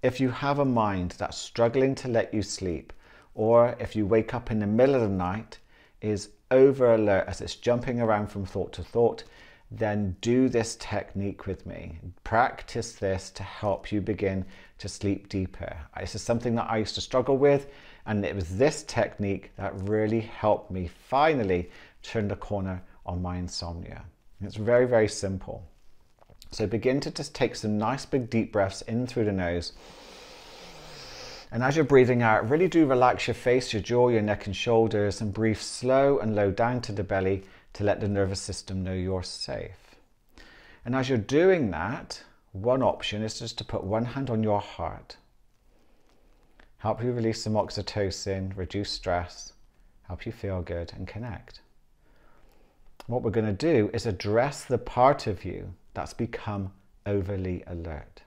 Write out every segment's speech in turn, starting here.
if you have a mind that's struggling to let you sleep, or if you wake up in the middle of the night, is over alert as it's jumping around from thought to thought, then do this technique with me. Practice this to help you begin to sleep deeper. This is something that I used to struggle with, and it was this technique that really helped me finally turn the corner on my insomnia. It's very, very simple. So begin to just take some nice big deep breaths in through the nose. And as you're breathing out, really do relax your face, your jaw, your neck and shoulders, and breathe slow and low down to the belly to let the nervous system know you're safe. And as you're doing that, one option is just to put one hand on your heart. Help you release some oxytocin, reduce stress, help you feel good and connect. What we're going to do is address the part of you that's become overly alert.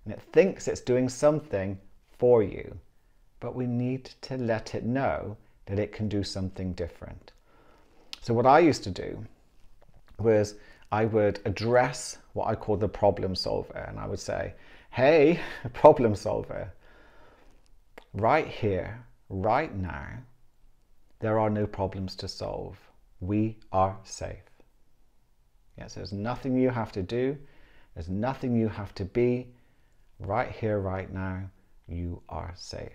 And it thinks it's doing something for you, but we need to let it know that it can do something different. So what I used to do was I would address what I call the problem solver, and I would say, hey, problem solver, right here, right now, there are no problems to solve. We are safe. Yes, there's nothing you have to do. There's nothing you have to be. Right here, right now, you are safe.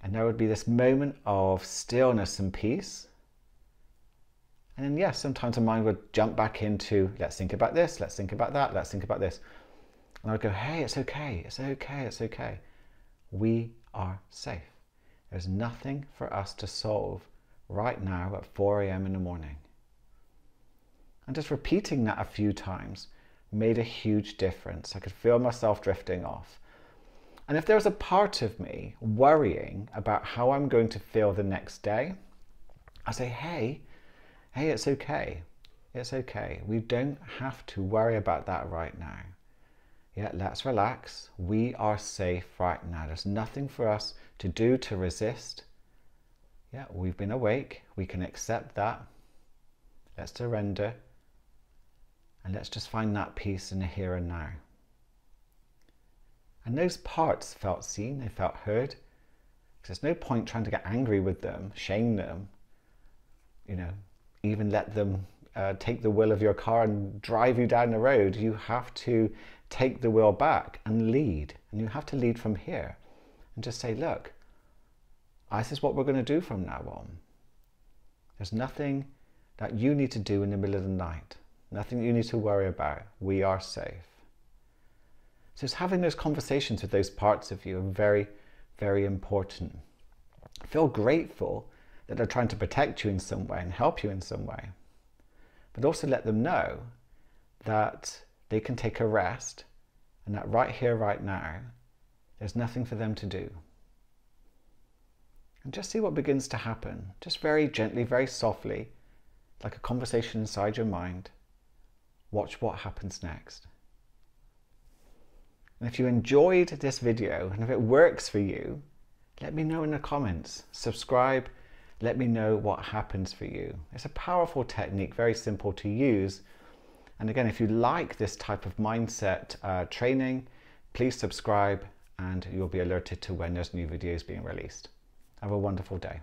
And there would be this moment of stillness and peace. And then, yes, sometimes the mind would jump back into, let's think about this, let's think about that, let's think about this. And I would go, hey, it's okay, it's okay, it's okay. We are safe. There's nothing for us to solve right now at 4 a.m. in the morning. And just repeating that a few times made a huge difference. I could feel myself drifting off. And if there was a part of me worrying about how I'm going to feel the next day, I say, hey, it's okay. It's okay. We don't have to worry about that right now. Yeah, let's relax. We are safe right now. There's nothing for us to do to resist. Yeah, we've been awake. We can accept that. Let's surrender. And let's just find that peace in the here and now. And those parts felt seen, they felt heard. Because there's no point trying to get angry with them, shame them, even let them take the wheel of your car and drive you down the road. You have to take the wheel back and lead. And you have to lead from here and just say, look, this is what we're going to do from now on. There's nothing that you need to do in the middle of the night. Nothing you need to worry about. We are safe. So it's having those conversations with those parts of you are very, very important. Feel grateful that they're trying to protect you in some way and help you in some way. But also let them know that they can take a rest and that right here, right now, there's nothing for them to do. And just see what begins to happen. Just very gently, very softly, like a conversation inside your mind. Watch what happens next. And if you enjoyed this video and if it works for you, let me know in the comments. Subscribe, let me know what happens for you. It's a powerful technique, very simple to use. And again, if you like this type of mindset training, please subscribe and you'll be alerted to when there's new videos being released. Have a wonderful day.